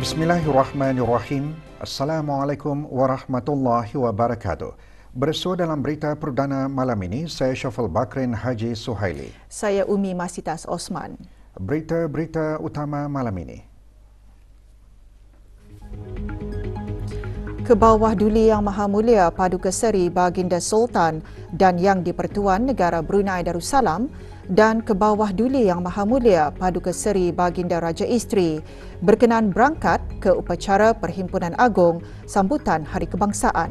Bismillahirrahmanirrahim. Assalamualaikum warahmatullahi wabarakatuh. Bersua dalam berita perdana malam ini, saya Syafal Bakrin Haji Suhaili. Saya Umi Masitas Osman. Berita-berita utama malam ini. Kebawah Duli Yang Maha Mulia Paduka Seri Baginda Sultan dan Yang di-Pertuan Negara Brunei Darussalam dan Kebawah Duli Yang Maha Mulia Paduka Seri Baginda Raja Isteri berkenan berangkat ke upacara Perhimpunan Agong sambutan Hari Kebangsaan.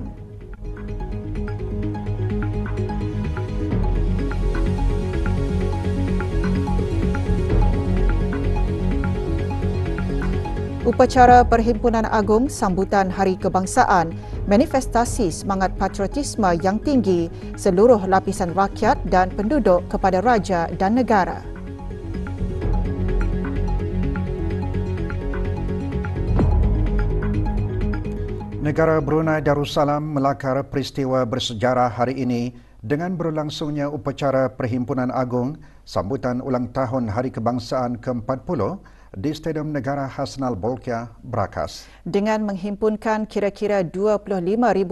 Upacara Perhimpunan Agong sambutan Hari Kebangsaan manifestasi semangat patriotisme yang tinggi seluruh lapisan rakyat dan penduduk kepada raja dan negara. Negara Brunei Darussalam melakar peristiwa bersejarah hari ini dengan berlangsungnya upacara Perhimpunan Agong sambutan ulang tahun Hari Kebangsaan ke-40 di Stadium Negara Hasnal Bolkiah, Brakas. Dengan menghimpunkan kira-kira 25,000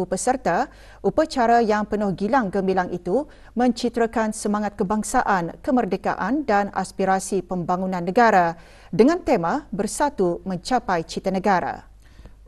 peserta, upacara yang penuh gilang gemilang itu mencitrakan semangat kebangsaan, kemerdekaan dan aspirasi pembangunan negara dengan tema Bersatu Mencapai Cita Negara.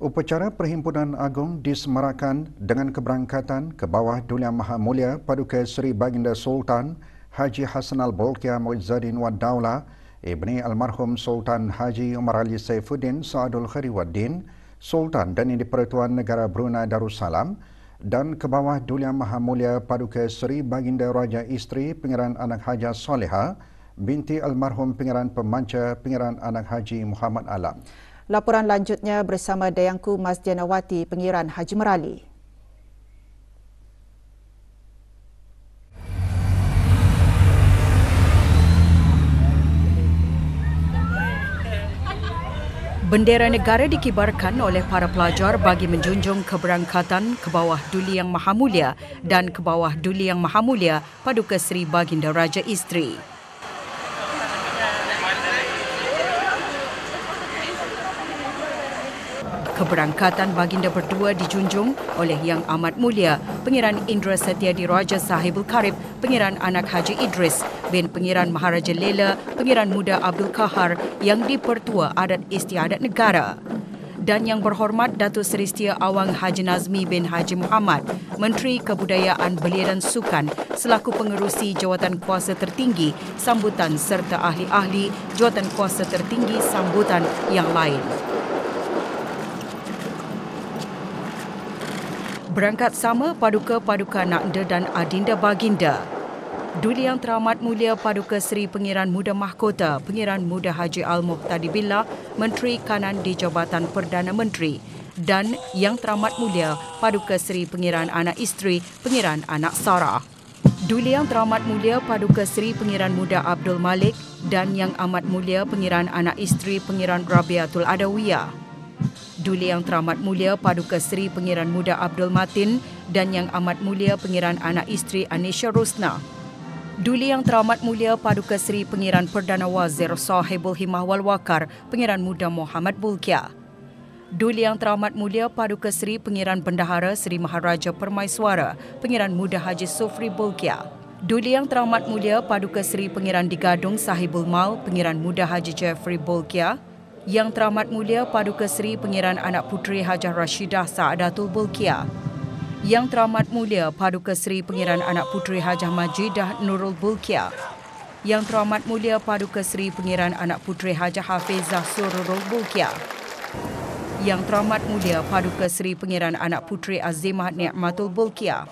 Upacara Perhimpunan Agong disemarakan dengan keberangkatan Kebawah Duli Yang Maha Mulia Paduka Seri Baginda Sultan Haji Hasnal Bolkiah Muizzaddin Wad Daulah Ibni Almarhum Sultan Haji Umar Ali Saifuddin Saadul Khairuddin, Sultan dan Yang di-Pertuan Negara Brunei Darussalam dan Kebawah Duli Yang Maha Mulia Paduka Seri Baginda Raja Isteri Pangeran Anak Haja Soleha binti Almarhum Pangeran Pemanca Pangeran Anak Haji Muhammad Alam. Laporan lanjutnya bersama Dayangku Mas Janawati Pangeran Haji Merali. Bendera negara dikibarkan oleh para pelajar bagi menjunjung keberangkatan Kebawah Duli Yang Maha Mulia dan Kebawah Duli Yang Maha Mulia Paduka Seri Baginda Raja Isteri. Keberangkatan baginda berdua dijunjung oleh Yang Amat Mulia Pangeran Indra Setiadi Raja Sahibul Karib Pangeran Anak Haji Idris bin Pangeran Maharaja Lela Pangeran Muda Abdul Kahar Yang di-Pertua Adat Istiadat Negara, dan Yang Berhormat Datuk Seri Setia Awang Haji Nazmi bin Haji Muhammad, Menteri Kebudayaan Belia dan Sukan selaku pengerusi jawatan kuasa tertinggi sambutan serta ahli-ahli jawatan kuasa tertinggi sambutan yang lain. Berangkat sama Paduka-Paduka Nakda dan Adinda Baginda. Duli Yang Teramat Mulia Paduka Seri Pangeran Muda Mahkota Pangeran Muda Haji Al-Muhtadi Billah, Menteri Kanan di Jabatan Perdana Menteri, dan Yang Teramat Mulia Paduka Seri Pangeran Anak Isteri Pangeran Anak Sarah. Duli Yang Teramat Mulia Paduka Seri Pangeran Muda Abdul Malik dan Yang Amat Mulia Pangeran Anak Isteri Pangeran Rabiatul Adawiyah. Duli Yang Teramat Mulia Paduka Seri Pangeran Muda Abdul Matin dan Yang Amat Mulia Pangeran Anak Isteri Anisha Rosna. Duli Yang Teramat Mulia Paduka Seri Pangeran Perdana Wazir Sahibul Himmah Wal Waqar Pangeran Muda Muhammad Bulkiah. Duli Yang Teramat Mulia Paduka Seri Pangeran Bendahara Seri Maharaja Permaiswara Pangeran Muda Haji Sofri Bulkiah. Duli Yang Teramat Mulia Paduka Seri Pangeran Digadung Sahibul Mal Pangeran Muda Haji Jeffrey Bulkiah. Yang Teramat Mulia Paduka Seri Pangeran Anak Puteri Hajah Rashidah Saadatul Bulkiah. Yang Teramat Mulia Paduka Seri Pangeran Anak Puteri Hajah Majidah Nurul Bulkiah. Yang Teramat Mulia Paduka Seri Pangeran Anak Puteri Hajah Hafizah Sururul Bulkiah. Yang Teramat Mulia Paduka Seri Pangeran Anak Puteri Azimah Ni'matul Bulkiah.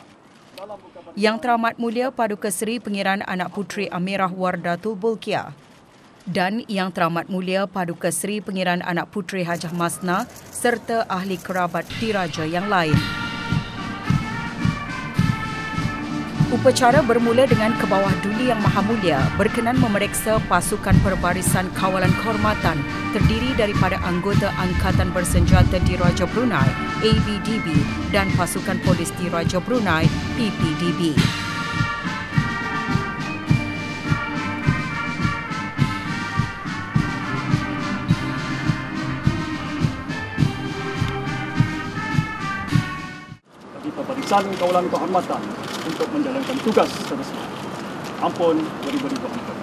Yang Teramat Mulia Paduka Seri Pangeran Anak Puteri Amirah Wardatul Bulkiah. Dan Yang Teramat Mulia Paduka Seri Pangeran Anak Puteri Hajah Masna serta ahli kerabat diraja yang lain. Upacara bermula dengan Kebawah Duli Yang Maha Mulia berkenan memeriksa pasukan perbarisan kawalan kehormatan terdiri daripada anggota Angkatan Bersenjata Diraja Brunei (ABDB) dan pasukan polis Diraja Brunei (PPDB). barisan kawalan kehormatan untuk menjalankan tugas seterusnya. Ampun beribu-ribu ampun.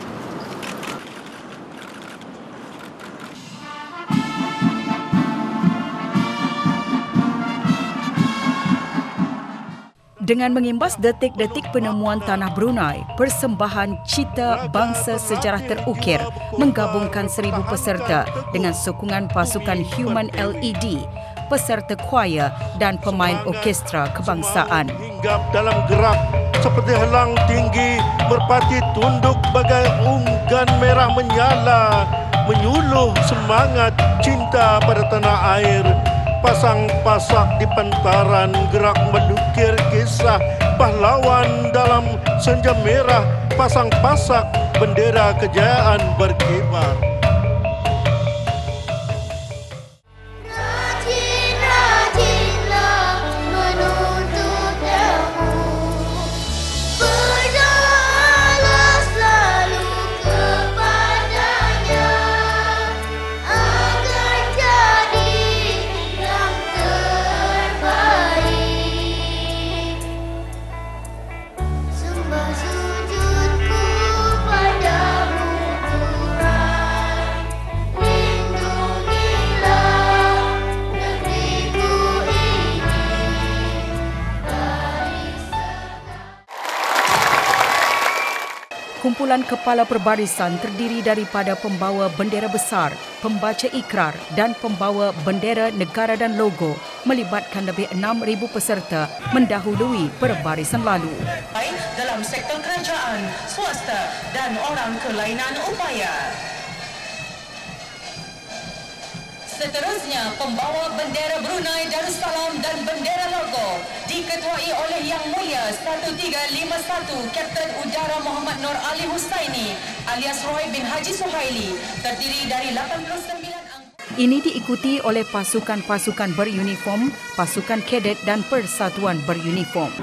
Dengan mengimbas detik-detik penemuan tanah Brunei, persembahan Cita Bangsa Sejarah Terukir menggabungkan 1,000 peserta dengan sokongan pasukan Human LED, peserta choir dan pemain orkestra kebangsaan. Hinggap dalam gerak seperti helang tinggi, merpati tunduk bagai unggan merah menyala, menyuluh semangat cinta pada tanah air. Pasang pasak di pantaran, gerak menukir kisah pahlawan dalam senja merah. Pasang pasak, bendera kejayaan berkibar. Kumpulan kepala perbarisan terdiri daripada pembawa bendera besar, pembaca ikrar dan pembawa bendera negara dan logo melibatkan lebih 6,000 peserta mendahului perbarisan lalu. Dalam sektor kerajaan, swasta dan orang kelainan upaya. Seterusnya, pembawa bendera Brunei Darussalam dan bendera logo diketuai oleh Yang Mulia 1351 Kapten Udara Muhammad Nur Ali Husaini alias Roy bin Haji Suhaili, terdiri dari 89 anggota. Ini diikuti oleh pasukan-pasukan beruniform, pasukan kadet dan persatuan beruniform.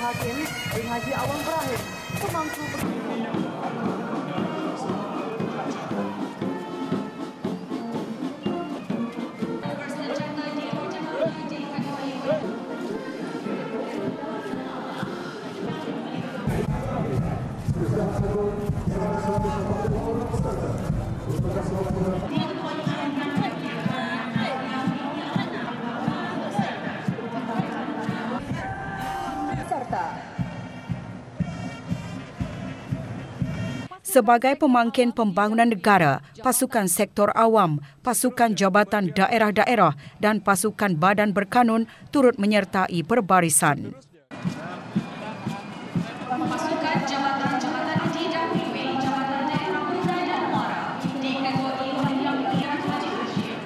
Hakim bin Haji Awang Ibrahim pemangku Sebagai pemangkin pembangunan negara, pasukan sektor awam, pasukan jabatan daerah-daerah dan pasukan badan berkanun turut menyertai perbarisan. Pasukan jabatan-jabatan DWP, Jabatan Daerah Brunei dan Muara, diketuai oleh Yang Mulia Haji Hashim.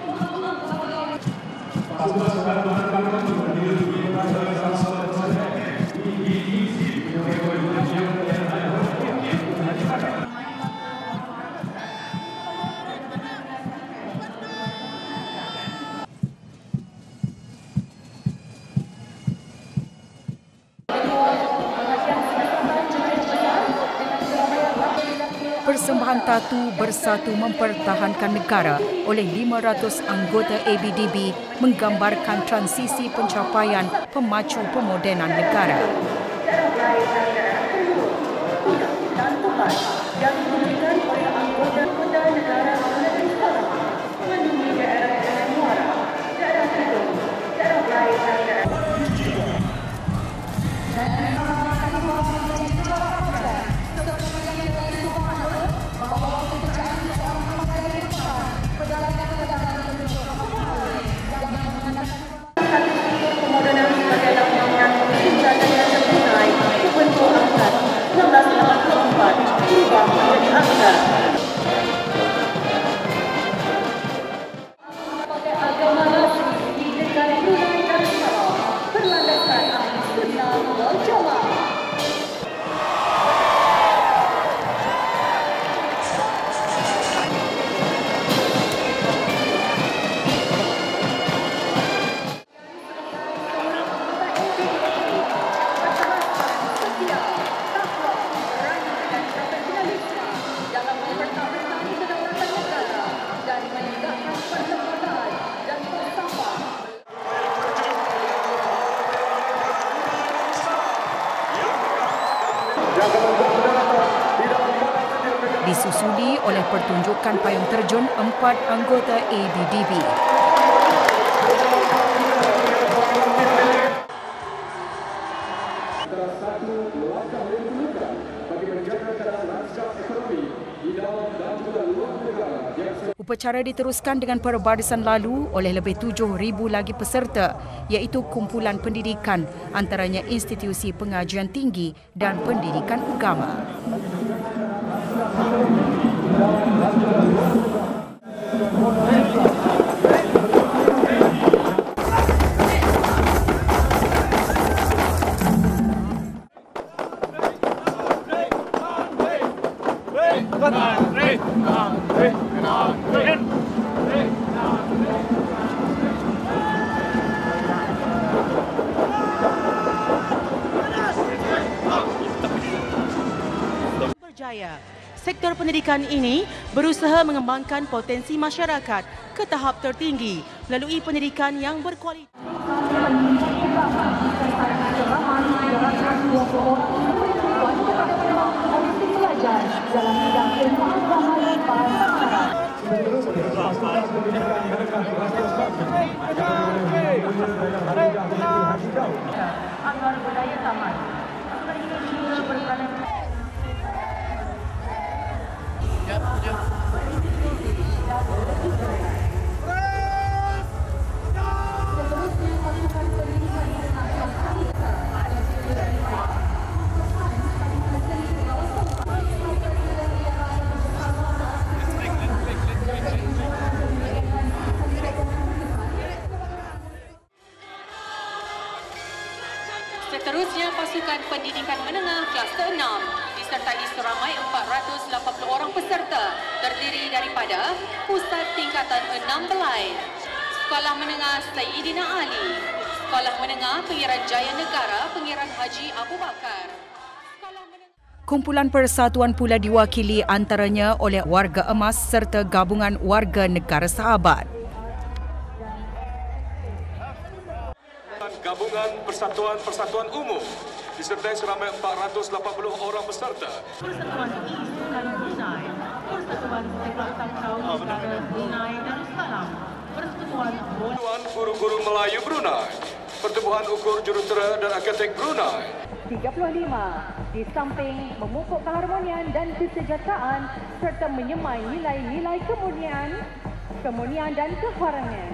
Persembahan Tatu Bersatu Mempertahankan Negara oleh 500 anggota ABDB menggambarkan transisi pencapaian pemacu pemodenan negara. yang diberikan oleh anggota negara menemui daerah-daerah muara, daerah Tidung, daerah lain dan daerah. diikuti oleh pertunjukan payung terjun 4 anggota ABDB. Upacara diteruskan dengan perbarisan lalu oleh lebih 7,000 lagi peserta, iaitu kumpulan pendidikan antaranya institusi pengajian tinggi dan pendidikan agama. Berjaya. Sektor pendidikan ini berusaha mengembangkan potensi masyarakat ke tahap tertinggi melalui pendidikan yang berkualitas. Agar budaya taman. Seterusnya, pasukan pendidikan menengah kelas ke-6 disertai seramai 480 orang peserta terdiri daripada Pusat Tingkatan 6 Belai, Sekolah Menengah Sayyidina Ali, Sekolah Menengah Pengiran Jaya Negara Pengiran Haji Abu Bakar. Kumpulan persatuan pula diwakili antaranya oleh warga emas serta gabungan warga negara sahabat. Gabungan persatuan umum disertai seramai 480 orang peserta. Persatuan Isukan Brunei, Persatuan Sepak Takraw Negara Brunei Darussalam, Persatuan Guru-guru Melayu Brunei, Pertubuhan Ukur Jurutera dan Arkitek Brunei. 35 di samping memupuk keharmonian dan kesejahteraan serta menyemai nilai-nilai kemunian dan keharangan.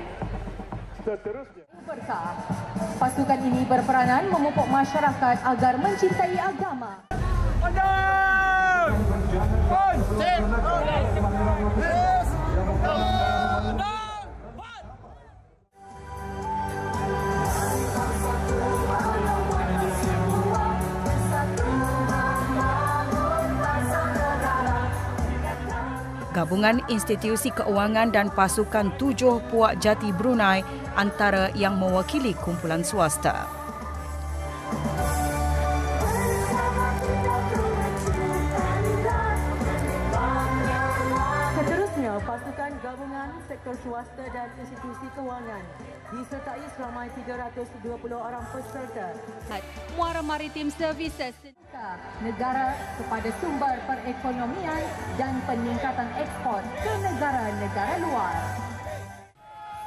Seterusnya, Berkah. Pasukan ini berperanan memupuk masyarakat agar mencintai agama. Gabungan institusi keuangan dan pasukan 7 Puak Jati Brunei antara yang mewakili kumpulan swasta. Seterusnya, pasukan gabungan sektor swasta dan institusi keuangan disertai seramai 320 orang peserta. Muara Maritim Services Negara kepada sumber perekonomian dan peningkatan ekspor ke negara-negara luar.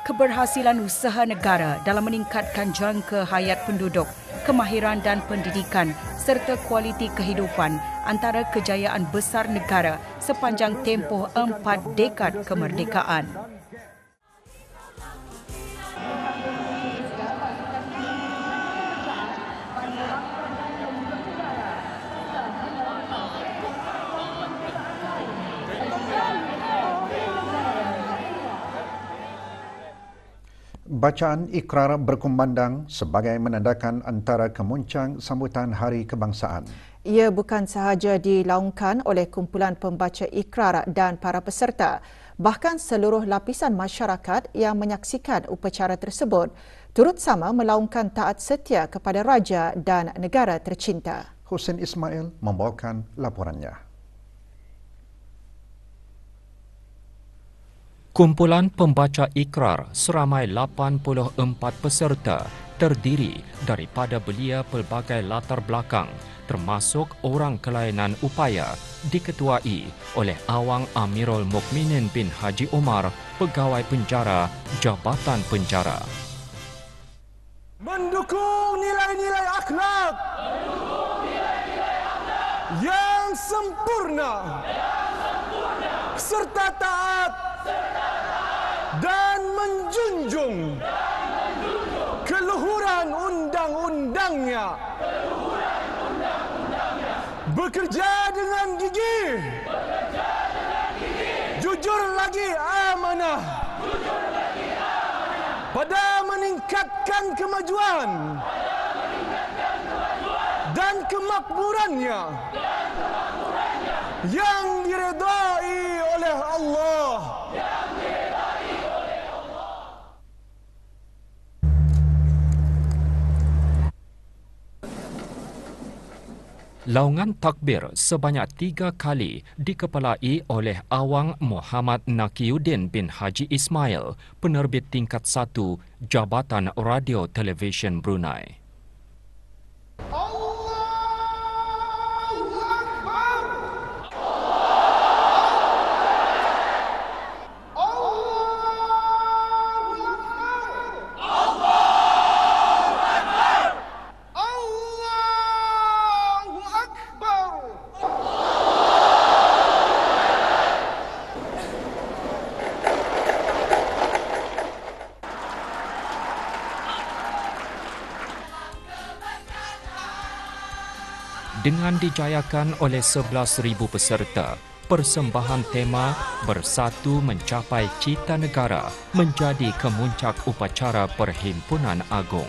Keberhasilan usaha negara dalam meningkatkan jangka hayat penduduk, kemahiran dan pendidikan serta kualiti kehidupan antara kejayaan besar negara sepanjang tempoh 4 dekad kemerdekaan. Bacaan ikrar berkumandang sebagai menandakan antara kemuncang sambutan Hari Kebangsaan. Ia bukan sahaja dilaungkan oleh kumpulan pembaca ikrar dan para peserta, bahkan seluruh lapisan masyarakat yang menyaksikan upacara tersebut turut sama melaungkan taat setia kepada raja dan negara tercinta. Hussein Ismail membawakan laporannya. Kumpulan pembaca ikrar seramai 84 peserta terdiri daripada belia pelbagai latar belakang termasuk orang kelainan upaya diketuai oleh Awang Amirul Mukminin bin Haji Omar, Pegawai Penjara Jabatan Penjara. Mendukung nilai-nilai akhlak yang sempurna serta taat dan menjunjung keluhuran undang-undangnya, bekerja dengan gigih, jujur lagi amanah, pada meningkatkan kemajuan dan kemakmurannya yang diredai oleh Allah. Laungan takbir sebanyak 3 kali dikepalai oleh Awang Muhammad Nakiuddin bin Haji Ismail, penerbit tingkat 1 Jabatan Radio Televisyen Brunei. Dengan dijayakan oleh 11,000 peserta, persembahan tema Bersatu Mencapai Cita Negara menjadi kemuncak upacara Perhimpunan Agung.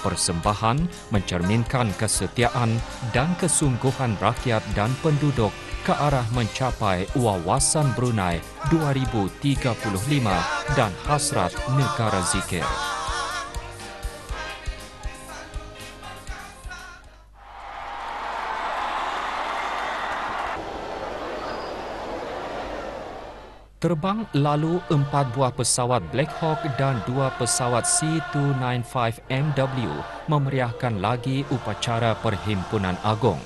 Persembahan mencerminkan kesetiaan dan kesungguhan rakyat dan penduduk ke arah mencapai wawasan Brunei 2035 dan hasrat negara zikir. Terbang lalu 4 buah pesawat Black Hawk dan 2 pesawat C-295MW memeriahkan lagi upacara Perhimpunan Agung.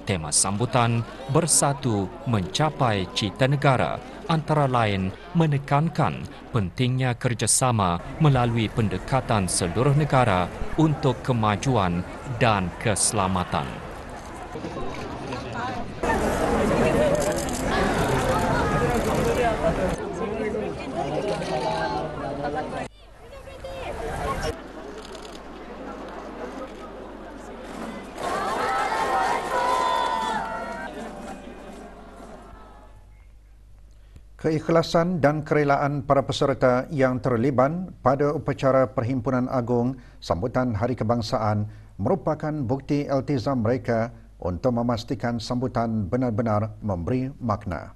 Tema sambutan Bersatu Mencapai Cita Negara antara lain menekankan pentingnya kerjasama melalui pendekatan seluruh negara untuk kemajuan dan keselamatan. Keikhlasan dan kerelaan para peserta yang terlibat pada upacara Perhimpunan Agung sambutan Hari Kebangsaan merupakan bukti iltizam mereka untuk memastikan sambutan benar-benar memberi makna.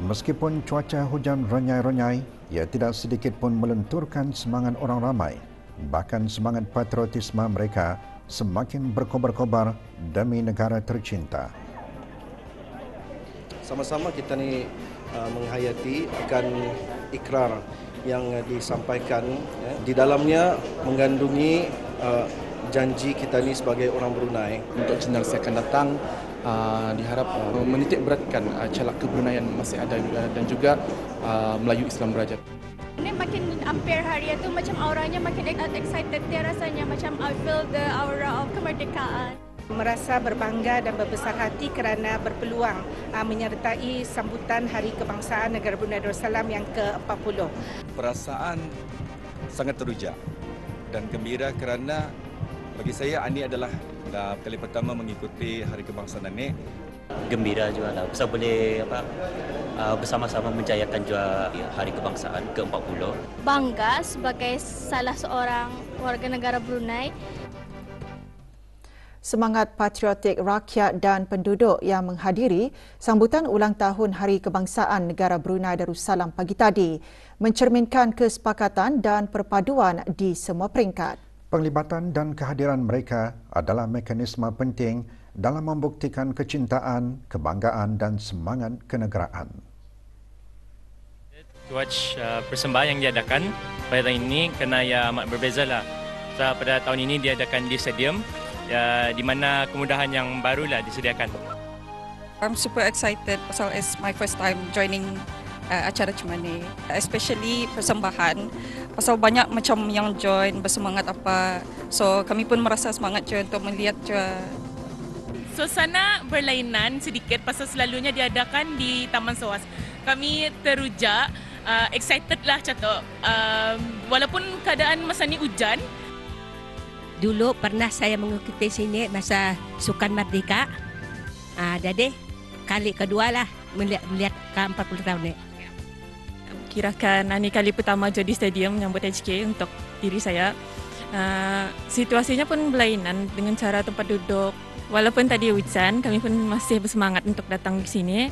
Meskipun cuaca hujan renyai-renyai, ia tidak sedikit pun melenturkan semangat orang ramai. Bahkan semangat patriotisme mereka semakin berkobar-kobar demi negara tercinta. Sama-sama kita ni menghayati akan ikrar yang disampaikan. Di dalamnya mengandungi janji kita ni sebagai orang Brunei. Untuk generasi akan datang, diharap menitik beratkan calak kebruneian masih ada dan juga Melayu Islam Berajat. Ini makin hampir hari itu macam auranya makin excited dia rasanya, macam I feel the aura of kemerdekaan. Merasa berbangga dan berbesar hati kerana berpeluang menyertai sambutan Hari Kebangsaan Negara Brunei Darussalam yang ke-40. Perasaan sangat teruja dan gembira kerana bagi saya ini adalah kali pertama mengikuti Hari Kebangsaan ini. Gembira juga lah, bisa boleh bersama-sama menjayakan juga Hari Kebangsaan ke-40. Bangga sebagai salah seorang warga negara Brunei. semangat patriotik rakyat dan penduduk yang menghadiri sambutan ulang tahun Hari Kebangsaan Negara Brunei Darussalam pagi tadi mencerminkan kesepakatan dan perpaduan di semua peringkat. Penglibatan dan kehadiran mereka adalah mekanisme penting dalam membuktikan kecintaan, kebanggaan dan semangat kenegaraan. Watch persembahan yang diadakan pada tahun ini kena yang amat berbeza lah. So, pada tahun ini diadakan di stadium di mana kemudahan yang barulah disediakan. I'm super excited pasal it's my first time joining acara macam ni. Especially persembahan pasal banyak macam yang join bersemangat apa. So kami pun merasa semangat je untuk melihat je. Suasana berlainan sedikit pasal selalunya diadakan di Taman Soas. Kami terujak, excited lah catok. Walaupun keadaan masa ni hujan. Dulu pernah saya mengikuti sini masa Sukan Merdeka. Jadi kali kedua lah melihat ke 40 tahun ni. Kirakan ini kali pertama jadi stadium menyambut HK untuk diri saya. Situasinya pun berlainan dengan cara tempat duduk. Walaupun tadi hujan, kami pun masih bersemangat untuk datang ke sini.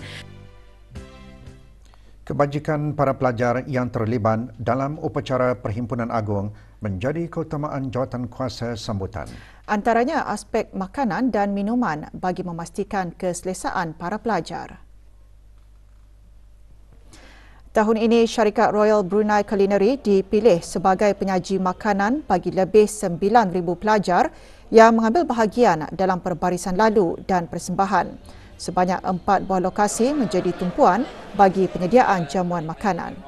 Kebajikan para pelajar yang terlibat dalam upacara Perhimpunan Agung menjadi keutamaan jawatan kuasa sambutan. Antaranya aspek makanan dan minuman bagi memastikan keselesaan para pelajar. Tahun ini, syarikat Royal Brunei Culinary dipilih sebagai penyaji makanan bagi lebih 9,000 pelajar yang mengambil bahagian dalam perbarisan lalu dan persembahan. Sebanyak 4 buah lokasi menjadi tumpuan bagi penyediaan jamuan makanan.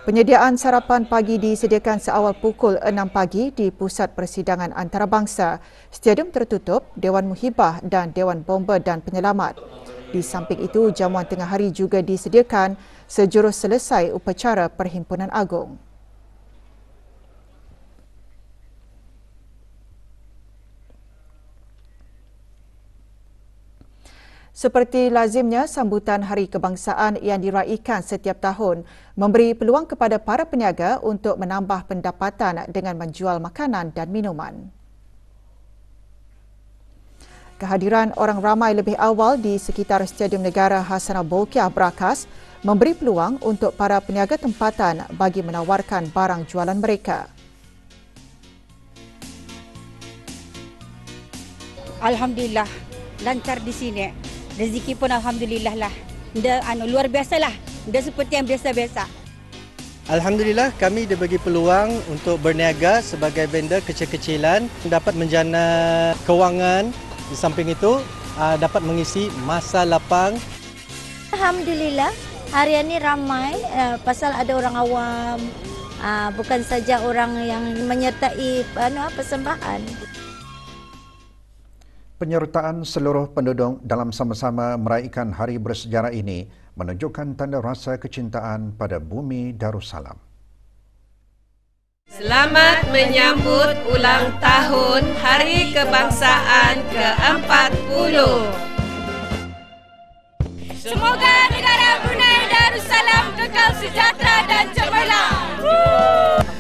Penyediaan sarapan pagi disediakan seawal pukul 6 pagi di Pusat Persidangan Antarabangsa, Stadium Tertutup, Dewan Muhibah dan Dewan Bomba dan Penyelamat. Di samping itu, jamuan tengah hari juga disediakan sejurus selesai upacara Perhimpunan Agung. Seperti lazimnya, sambutan Hari Kebangsaan yang diraikan setiap tahun memberi peluang kepada para peniaga untuk menambah pendapatan dengan menjual makanan dan minuman. Kehadiran orang ramai lebih awal di sekitar Stadium Negara Hassanal Bolkiah Berakas memberi peluang untuk para peniaga tempatan bagi menawarkan barang jualan mereka. Alhamdulillah, lancar di sini. Rezeki pun alhamdulillah lah. Luar biasa lah. Dah seperti yang biasa-biasa. Alhamdulillah, kami dibagi peluang untuk berniaga sebagai vendor kecil-kecilan, dapat menjana kewangan. Di samping itu, dapat mengisi masa lapang. Alhamdulillah, hari ini ramai pasal ada orang awam, bukan saja orang yang menyertai persembahan. Penyertaan seluruh penduduk dalam sama-sama meraihkan hari bersejarah ini menunjukkan tanda rasa kecintaan pada bumi Darussalam. Selamat menyambut ulang tahun Hari Kebangsaan ke-40. Semoga negara Brunei Darussalam kekal sejahtera dan cemerlang.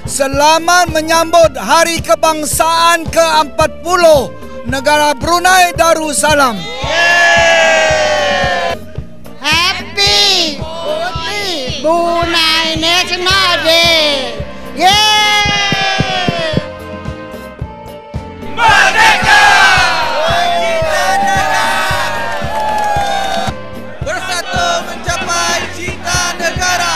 Selamat menyambut Hari Kebangsaan ke-40 negara Brunei Darussalam. Happy Brunei National Day. Merdeka! Cita negara! Bersatu mencapai cita negara.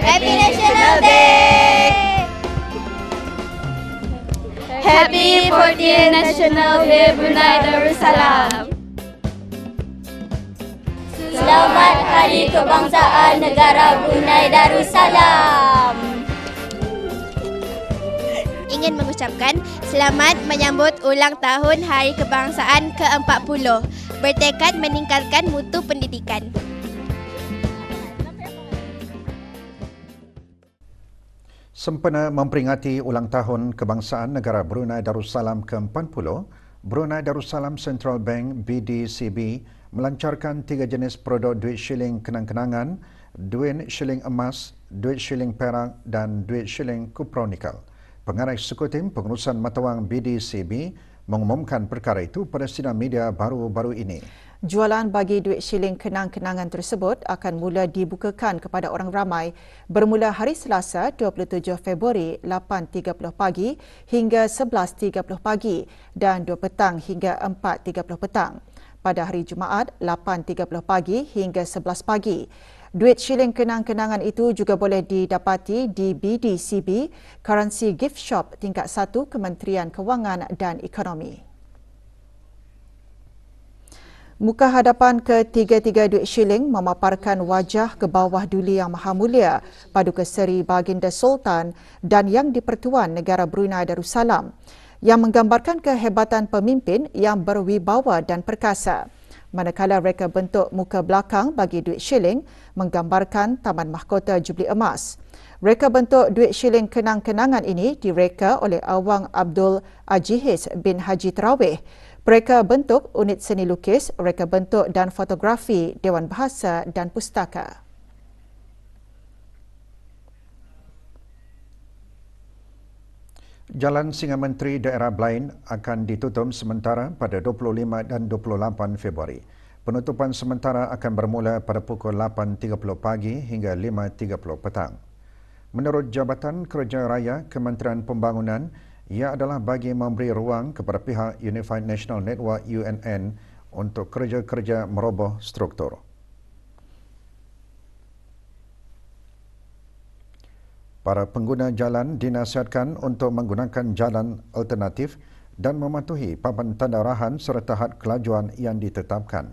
Happy National Day. Happy 40th National Day Brunei Darussalam. Selamat Hari Kebangsaan Negara Brunei Darussalam. Ingin mengucapkan selamat menyambut ulang tahun Hari Kebangsaan ke-40. Bertekad meningkatkan mutu pendidikan. Sempena memperingati ulang tahun Kebangsaan Negara Brunei Darussalam ke-40, Brunei Darussalam Central Bank BDCB melancarkan 3 jenis produk duit shilling kenang-kenangan, duit shilling emas, duit shilling perak dan duit shilling kupronikal. Pengarah Eksekutif Pengurusan Matawang BDCB mengumumkan perkara itu pada sidang media baru-baru ini. Jualan bagi duit shilling kenang-kenangan tersebut akan mula dibukakan kepada orang ramai bermula hari Selasa 27 Februari 8.30 pagi hingga 11.30 pagi dan 2 petang hingga 4.30 petang. Pada hari Jumaat 8.30 pagi hingga 11 pagi. Duit shilling kenang-kenangan itu juga boleh didapati di BDCB, Currency Gift Shop tingkat 1 Kementerian Kewangan dan Ekonomi. Muka hadapan ketiga-tiga duit shilling memaparkan wajah ke bawah duli Yang Maha Mulia Paduka Seri Baginda Sultan dan Yang di-Pertuan Negara Brunei Darussalam yang menggambarkan kehebatan pemimpin yang berwibawa dan perkasa. Manakala reka bentuk muka belakang bagi duit shilling menggambarkan Taman Mahkota Jubli Emas. Reka bentuk duit shilling kenang-kenangan ini direka oleh Awang Abdul Ajihiz bin Haji Terawih. Reka bentuk unit seni lukis, reka bentuk dan fotografi Dewan Bahasa dan Pustaka. Jalan Singa Menteri Daerah Blain akan ditutup sementara pada 25 dan 28 Februari. Penutupan sementara akan bermula pada pukul 8.30 pagi hingga 5.30 petang. Menurut Jabatan Kerja Raya Kementerian Pembangunan, ia adalah bagi memberi ruang kepada pihak Unified National Network UNN untuk kerja-kerja meroboh struktur. Para pengguna jalan dinasihatkan untuk menggunakan jalan alternatif dan mematuhi papan tanda arahan serta had kelajuan yang ditetapkan.